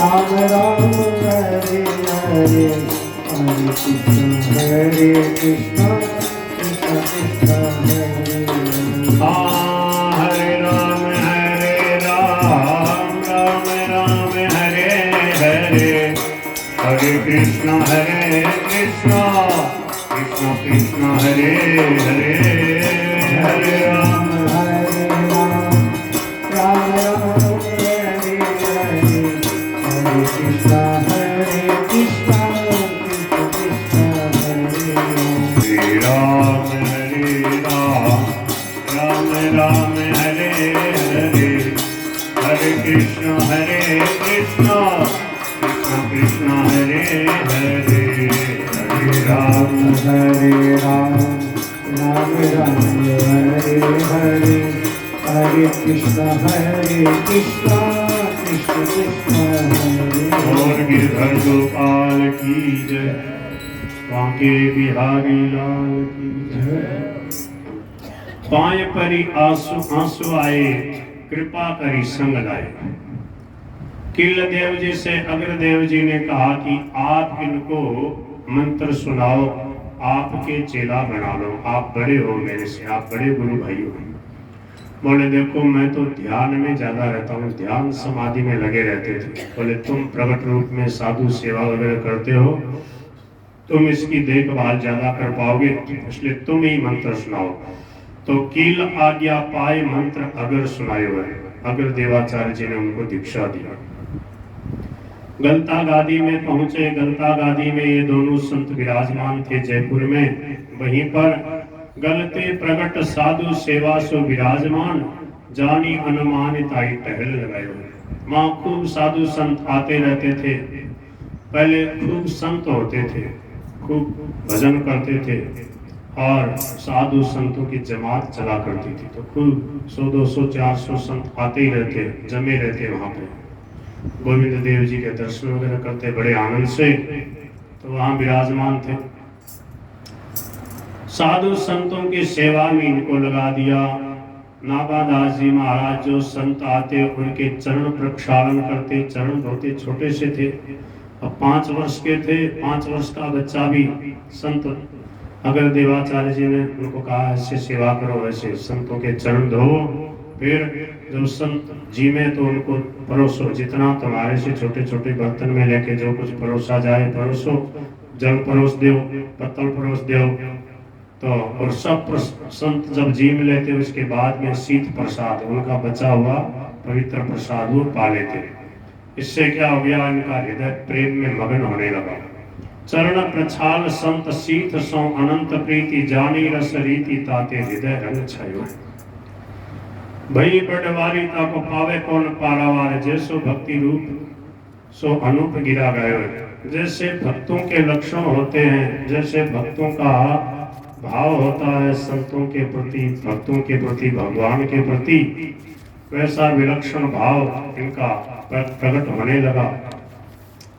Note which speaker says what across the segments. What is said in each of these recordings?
Speaker 1: राम हरे हरे हरे कृष्ण कृष्ण कृष्ण हरे
Speaker 2: हरे राम राम राम हरे हरे हरे कृष्ण कृष्ण कृष्ण हरे हरे हरे राम
Speaker 1: राम हरे हरे हरे कृष्ण कृष्ण कृष्ण हरे
Speaker 2: श्री राम राम हरे हरे हरे कृष्ण कृष्ण कृष्ण हरे हरे हरे राम
Speaker 1: राम राम हरे हरे हरे कृष्ण कृष्ण कृष्ण हरे
Speaker 2: और गिरधर गोपाल की जय, बांके बिहारी लाल की जय। पाए परी आंसू आए, कृपा करी संग लाए। किल देव जी से अग्रदेव जी ने कहा कि आप इनको मंत्र सुनाओ, आपके चेला बना लो, आप बड़े हो मेरे से, आप बड़े गुरु भाई हो। बोले देखो मैं तो ध्यान में ज्यादा रहता हूँ, ध्यान समाधि में लगे रहते थे। बोले तुम प्रकट रूप में साधु सेवा वगैरह करते हो, तुम इसकी देखभाल ज्यादा कर पाओगे, इसलिए तुम ही मंत्र सुनाओ। तो कील आज्ञा पाए मंत्र अगर सुनाए हुए, अगर देवाचार्य जी ने उनको दीक्षा दी। गलता गादी में पहुंचे। गलता गादी में ये दोनों संत विराजमान थे जयपुर में। वहीं पर गलते प्रगट साधु सेवा सो विराजमान, जानी अनुमानित आई टहल लगाए हुए। वहां खूब साधु संत आते रहते थे। पहले खूब संत होते थे, खूब भजन करते थे और साधु संतों की जमात चला करती थी। तो खूब 100, 200, 400 संत आते ही रहते, जमे रहते वहां पे। गोविंद देव जी के दर्शन वगैरह करते बड़े आनंद से, तो वहां विराजमान थे। साधु संतों की सेवा में इनको लगा दिया। नागादास जी महाराज जो संत आते उनके चरण प्रक्षालन करते, चरण धोते। छोटे से थे, अब 5 वर्ष के थे। 5 वर्ष का बच्चा भी संत, अगर देवाचार्य जी ने उनको कहा ऐसे सेवा करो, ऐसे संतों के चरण धो। फिर जब संत जी में तो उनको परोसो, जितना तुम्हारे से छोटे छोटे बर्तन में लेके जो कुछ परोसा जाए परोसो। जल परोस दो, पत्तल परोस दो। तो और सब संत जब जी में लेते उसके बाद में शीत प्रसाद, उनका बचा हुआ पवित्र प्रसाद वो पा लेते। इससे क्या हो गया, इनका हृदय प्रेम में मगन होने लगा। चरण प्रछाल संत शीत सो अनंत प्रीति, जानी रस रीति ताते हृदय रंग छायो। भई बड़वारी ताको पावे कौन पारावार, जैसो भक्ति रूप सो अनूप गिरा गयो। जैसे भक्तों के लक्षण होते हैं, जैसे भक्तों का भाव होता है संतों के प्रति, भक्तों के प्रति, भगवान के प्रति, वैसा विलक्षण भाव इनका प्रकट होने लगा।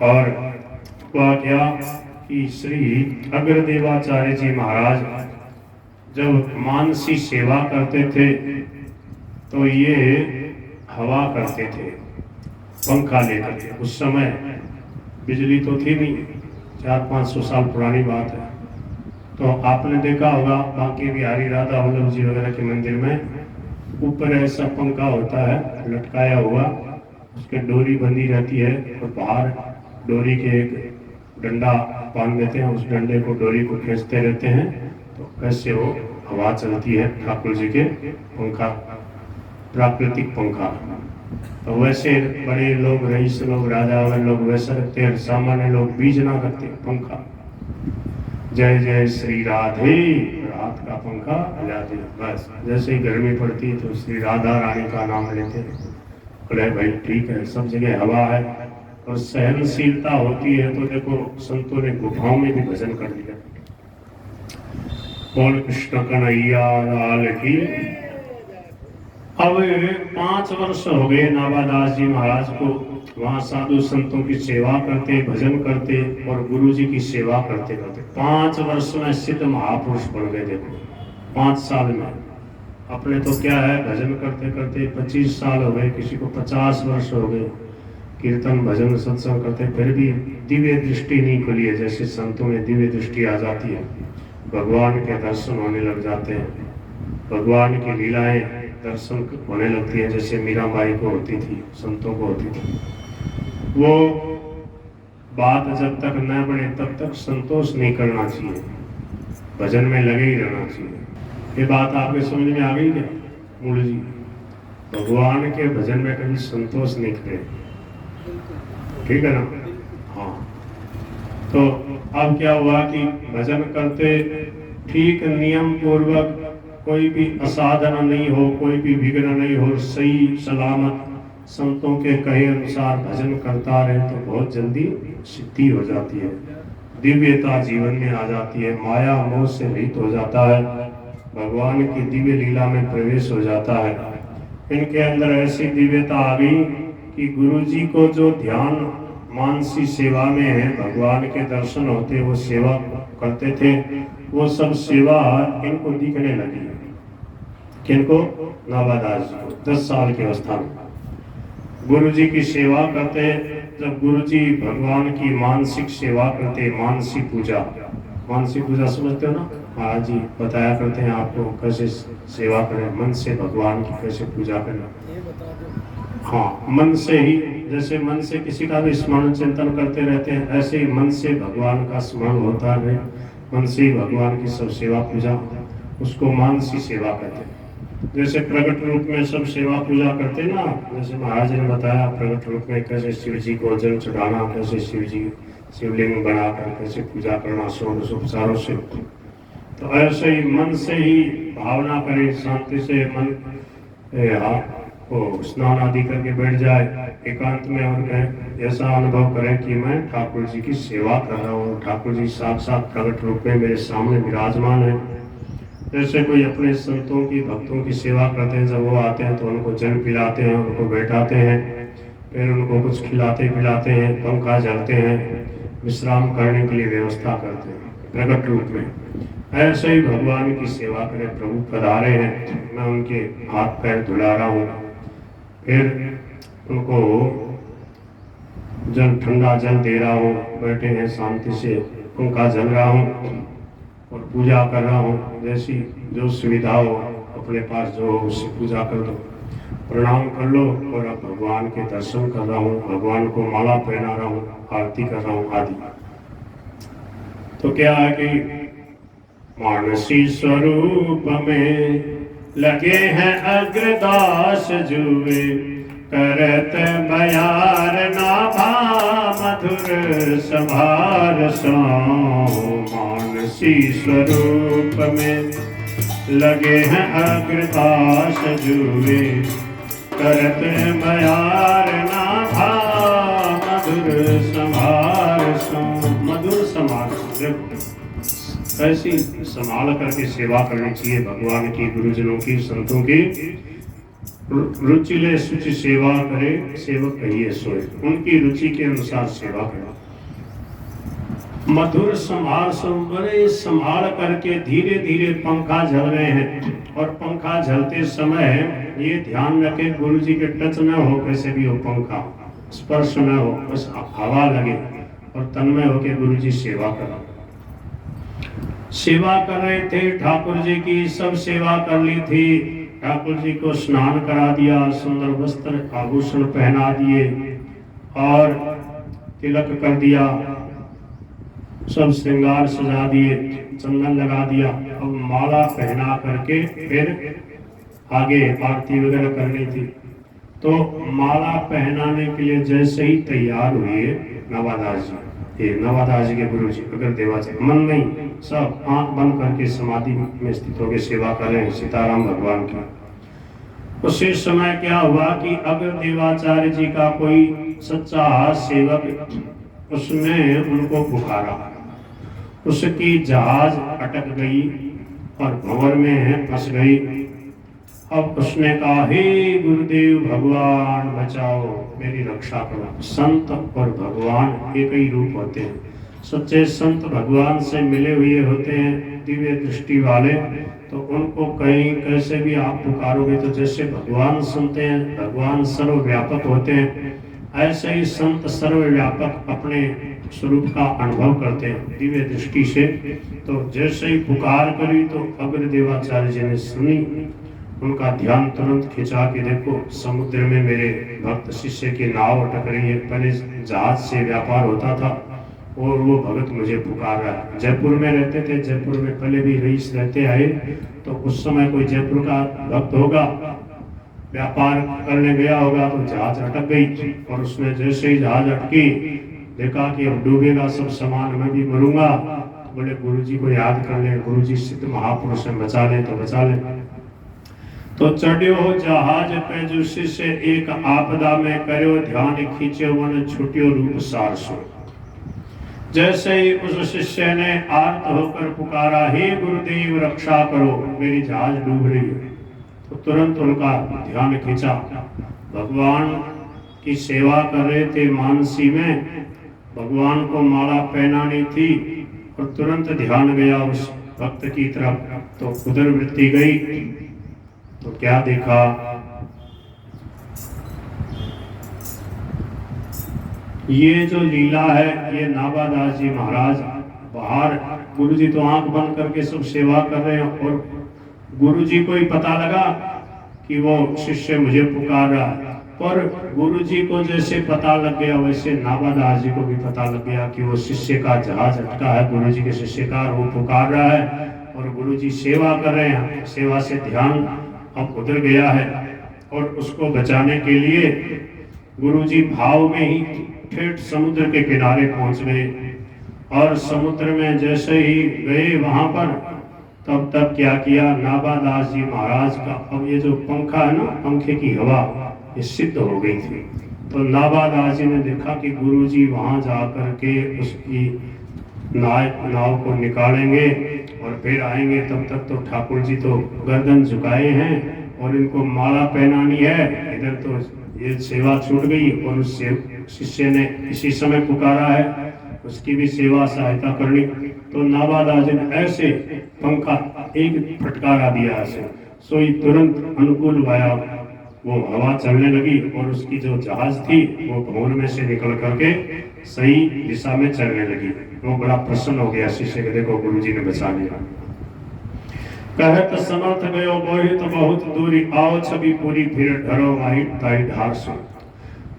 Speaker 2: और हुआ क्या कि श्री अग्रदेवाचार्य जी महाराज जब मानसी सेवा करते थे तो ये हवा करते थे, पंखा लेकर के। उस समय बिजली तो थी नहीं, 400-500 साल पुरानी बात है। तो आपने देखा होगा बांके बिहारी राधा वल्लभ जी वगैरह के मंदिर में ऊपर ऐसा पंखा होता है लटकाया हुआ, उसके डोरी बंधी रहती है और बाहर डोरी के एक डंडा बांध देते हैं, उस डंडे को डोरी को खींचते रहते हैं तो कैसे वो हवा चलती है। ठाकुर जी के पंखा, प्राकृतिक पंखा। तो वैसे बड़े लोग, रईस लोग, राजा वाले लोग वैसे रखते हैं, सामान्य लोग बीज ना करते पंखा। जय जय श्री राधे, रात का पंखा हिला दे बस। जैसे ही गर्मी पड़ती है तो श्री राधा रानी का नाम लेते हैं। बोले भाई ठीक है, सब जगह हवा है और सहनशीलता होती है। तो देखो संतों ने गुफाओं में भी भजन कर लिया। बोल कृष्ण कन्हैया लाल की। अब 5 वर्ष हो गए नागादास जी महाराज को, वहाँ साधु संतों की सेवा करते, भजन करते और गुरु जी की सेवा करते करते 5 वर्ष में सिद्ध महापुरुष बन गए। देखो 5 साल में। अपने तो क्या है, भजन करते करते 25 साल हो गए, किसी को 50 वर्ष हो गए, कीर्तन भजन सत्संग करते फिर भी दिव्य दृष्टि नहीं खुली है। जैसे संतों में दिव्य दृष्टि आ जाती है, भगवान के दर्शन होने लग जाते हैं, भगवान की लीलाएं दर्शन होने लगती हैं, जैसे मीराबाई को होती थी, संतों को होती थी। वो बात जब तक न बने तब तक संतोष नहीं करना चाहिए, भजन में लगे ही रहना चाहिए। ये बात आपके समझ में आ गई क्या मूल जी? भगवान के भजन में कभी संतोष नहीं करे, ठीक है ना? हाँ। तो अब क्या हुआ कि भजन करते ठीक नियम पूर्वक, कोई भी असाधन नहीं हो, कोई भी विघ्न नहीं हो, सही सलामत संतों के कहे अनुसार भजन करता रहे तो बहुत जल्दी सिद्धि हो जाती है, दिव्यता जीवन में आ जाती है, माया मोह से रहित हो जाता है, भगवान की दिव्य लीला में प्रवेश हो जाता है। इनके अंदर ऐसी दिव्यता आ गई कि गुरु जी को जो ध्यान मानसी सेवा में है, भगवान के दर्शन होते वो सेवा करते थे, वो सब सेवा इनको दिखने लगी। किनको? नाभादास जी को 10 साल की अवस्था में गुरु जी की सेवा करते। जब गुरु जी भगवान की मानसिक सेवा करते, मानसी पूजा समझते हो ना? हाँ जी, बताया करते हैं आपको कैसे सेवा करें, मन से भगवान की कैसे पूजा करें। हाँ, मन से ही, जैसे मन से किसी का भी स्मरण चिंतन करते रहते हैं, ऐसे ही मन से भगवान का स्मरण होता है, मन से ही भगवान की सब सेवा पूजा, उसको मानसी सेवा कहते हैं। जैसे प्रकट रूप में सब सेवा पूजा करते ना, जैसे महाराज ने बताया प्रकट रूप में कैसे शिव जी को जल चढ़ाना, कैसे शिव जी शिवलिंग बनाकर कैसे पूजा करना षोडशोपचारों से। तो ऐसे ही मन से ही भावना करें, शांति से मन को स्नान आदि करके बैठ जाए एकांत में, और ऐसा अनुभव करें कि मैं ठाकुर जी की सेवा कर रहा हूँ, ठाकुर जी साक्षात प्रकट रूप में मेरे सामने विराजमान है। जैसे कोई अपने संतों की भक्तों की सेवा करते हैं, जब वो आते हैं तो उनको जल पिलाते हैं, उनको बैठाते हैं, फिर उनको कुछ खिलाते पिलाते हैं, पंखा झलते हैं, विश्राम करने के लिए व्यवस्था करते हैं प्रकट रूप में। ऐसे ही भगवान की सेवा करें। प्रभु पधारे हैं, मैं उनके हाथ पैर धुला रहा हूँ, फिर उनको जल ठंडा जल दे रहा हूँ, बैठे हैं शांति से, पंखा झल रहा हूँ और पूजा कर रहा हूँ। जैसी जो सुविधा हो अपने पास जो हो उससे पूजा कर दो, प्रणाम कर लो, और अब भगवान के दर्शन कर रहा हूँ, भगवान को माला पहना रहा हूँ, आरती कर रहा हूँ आदि। तो क्या है कि मानसी स्वरूप में लगे हैं अग्रदास जुए, करत बयार नाभा मधुर संभार सो। मानसी स्वरूप में लगे हैं अग्रदास जुए, करत बयार नाभा मधुर संभार सो। मधुर संभार, देखो ऐसी संभाल करके सेवा करनी चाहिए भगवान की, गुरुजनों की, संतों की। रुचिले सुचि सेवा करे, सेवक कहिए सोए, उनकी रुचि के अनुसार सेवा करें। मधुर संभार बड़े संभाल करके धीरे धीरे पंखा झल रहे हैं, और पंखा झलते समय ये ध्यान रखे गुरु जी के टच न हो, कैसे भी हो पंखा स्पर्श न हो, बस हवा लगे और तन्मय होके गुरु जी सेवा करो। सेवा कर रहे थे ठाकुर जी की, सब सेवा कर ली थी। ठाकुर जी को स्नान करा दिया, सुंदर वस्त्र आभूषण पहना दिए और तिलक कर दिया, सब श्रृंगार सजा दिए, चंदन लगा दिया। अब माला पहना करके फिर आगे आरती वगैरह करनी थी। तो माला पहनाने के लिए जैसे ही तैयार हुए नवादास जी, ये नवादास जी के गुरु जी अगर देवाचार्य, मन नहीं, सब आंख बंद करके समाधि में स्थित होकर सेवा कर रहे हैं सीताराम भगवान की। उसी समय क्या हुआ कि अगर देवाचार्य जी का कोई सच्चा सेवक, उसने उनको पुकारा, उसकी जहाज अटक गई और भंवर में फंस गई। अब उसने कहा, हे गुरुदेव भगवान बचाओ, मेरी रक्षा करो। संत और भगवान एक ही रूप होते हैं। सच्चे संत भगवान से मिले हुए होते हैं, दिव्य दृष्टि वाले, तो उनको कहीं कैसे भी आप पुकारोगे तो जैसे भगवान सुनते हैं, भगवान सर्वव्यापक होते हैं, ऐसे ही संत सर्वव्यापक अपने स्वरूप का अनुभव करते हैं दिव्य दृष्टि से। तो जैसे ही पुकार करी तो अग्रदेवाचार्य जी ने सुनी, उनका ध्यान तुरंत खिंचा कि देखो समुद्र में मेरे भक्त शिष्य की नाव अटक रही है। पहले जहाज से व्यापार होता था और वो भगत मुझे पुकार रहा है। जयपुर में रहते थे, जयपुर में पहले भी रईस रहते आए, तो उस समय कोई जयपुर का भक्त होगा, व्यापार करने गया होगा तो जहाज अटक गई, और उसने जैसे ही जहाज अटकी देखा कि अब डूबेगा सब सामान, मैं भी मरूंगा। तो बोले गुरुजी को याद कर ले, गुरुजी सिद्ध महापुरुष है, बचा ले तो बचा ले। तो चढ़ियो जहाज पे जो शिष्य एक आपदा में करो ध्यान खींचो वन छुटियो रूप सारसो। जैसे ही उस शिष्य ने आर्त होकर पुकारा, हे गुरुदेव रक्षा करो, मेरी जहाज डूब रही है, तो तुरंत उनका ध्यान खींचा। भगवान की सेवा कर रहे थे मानसी में, भगवान को माला पहनानी थी, और तुरंत ध्यान गया उस भक्त की तरफ। तो उधर वृत्ति गई तो क्या देखा, ये जो लीला है ये नाभादास जी महाराज बाहर, गुरु जी तो आंख बंद करके सब सेवा कर रहे हैं, और गुरु जी को ही पता लगा कि वो शिष्य मुझे पुकार रहा है। पर गुरु जी को जैसे पता लग गया वैसे नाभादास जी को भी पता लग गया कि वो शिष्य का जहाज अटका है, गुरु जी के शिष्य का, वो पुकार रहा है और गुरु जी सेवा कर रहे हैं। सेवा से ध्यान अब उधर गया है, और उसको बचाने के लिए गुरु जी भाव में ही ठेठ समुद्र के किनारे पहुंच गए। और समुद्र में जैसे ही गए वहां पर, तब तक क्या किया, नाभादास जी महाराज का अब ये जो पंखा है ना, पंखे की हवा ये सिद्ध हो गई थी। तो नाभादास जी ने देखा कि गुरु जी वहां जाकर के उसकी नाव को निकालेंगे और फिर आएंगे, तब तक तो ठाकुर जी तो गर्दन झुकाए हैं और इनको माला पहनानी है। इधर तो ये सेवा छूट गई, और उस शिष्य ने इसी समय पुकारा है, उसकी भी सेवा सहायता करनी। तो नाभादास जी ने ऐसे पंखा एक फटकारा दिया ऐसे, सोई तुरंत अनुकूल वाया वो हवा चलने लगी, और उसकी जो जहाज थी वो भंवर में से निकल करके सही दिशा में चलने लगी। वो बड़ा प्रसन्न हो गया शिष्य के, देखो गुरु जी ने बचा लिया। कहत समर्थ गयो बोहि तो बहुत दूरी, आओ छवि पूरी फिर ढरो माही ताई ढार सो।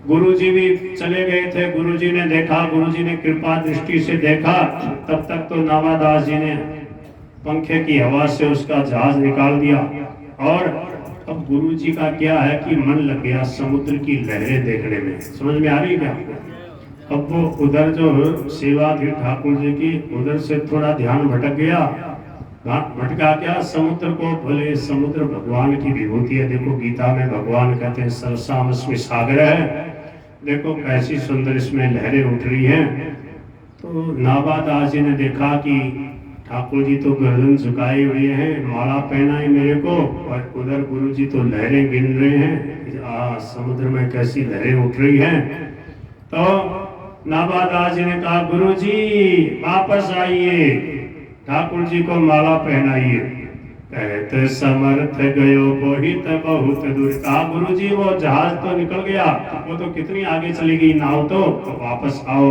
Speaker 2: गुरु जी भी चले गए थे, गुरु जी ने देखा, गुरु जी ने कृपा दृष्टि से देखा, तब तक तो नाभादास जी ने पंखे की हवा से उसका जहाज निकाल दिया। और अब गुरु जी का क्या है कि मन लग गया समुद्र की लहरें देखने में। समझ में आ रही क्या? अब वो उधर जो सेवा थी ठाकुर जी की, उधर से थोड़ा ध्यान भटक गया। भटका क्या, समुद्र को, बोले समुद्र भगवान की विभूति है। देखो गीता में भगवान कहते हैं सरसामस्मि सागर है, देखो कैसी सुंदर इसमें लहरें उठ रही हैं। तो नाभादास जी ने देखा कि ठाकुर जी तो गर्दन झुकाए हुए हैं, माला पहनाई मेरे को, और उधर गुरु जी तो लहरें गिन रहे हैं, समुद्र में कैसी लहरें उठ रही हैं। तो नाभादास जी ने कहा, गुरु जी वापस आइए, ठाकुर जी को माला पहनाइए। कहते समर्थ गयो बोहित बहुत दूर। कहा गुरु जी वो जहाज तो निकल गया, वो तो कितनी आगे चली गई नाव, तो वापस आओ।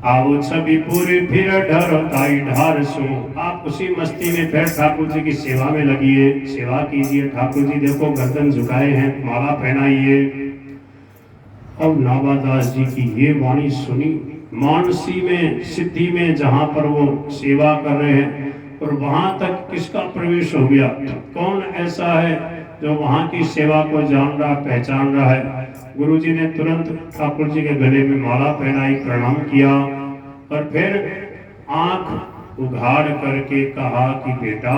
Speaker 2: आओ छवि पूरी फिर ढरो ताई ढार सो। आप उसी मस्ती में फिर ठाकुर जी की सेवा में लगिए, सेवा कीजिए। ठाकुर जी देखो गर्दन झुकाए हैं, माला पहनाइए। अब नाभादास जी की ये वाणी सुनी, मानसी में सिद्धि में जहां पर वो सेवा कर रहे हैं, और वहां तक किसका प्रवेश हो गया, कौन ऐसा है जो वहां की सेवा को जान रहा, पहचान रहा है। गुरु जी ने तुरंत ठाकुर जी के गले में माला पहनाई, प्रणाम किया, और फिर आंख उघाड़ करके कहा कि बेटा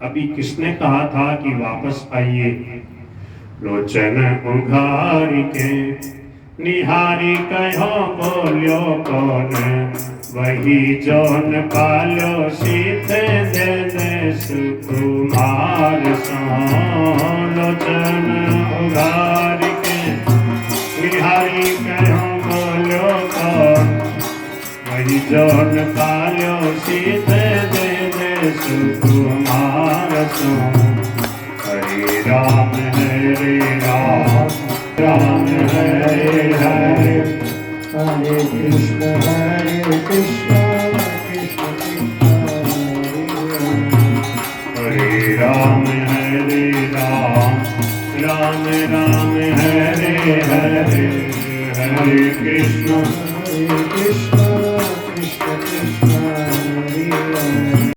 Speaker 2: अभी किसने कहा था कि वापस आइए। लोचन उघारी के निहारी कहो बोलियो कौन, वही जौन पालो सीते दे दे सुकुमार सो। लोचन उघारी के निहारी कहो बोलियो कौन, वही जौन पालो सीते दे दे सुकुमार सो। हरे राम राम हरे हरे
Speaker 1: हरे कृष्ण कृष्ण कृष्ण
Speaker 2: हरे राम राम राम हरे हरे हरे कृष्ण
Speaker 1: कृष्ण कृष्ण कृष्ण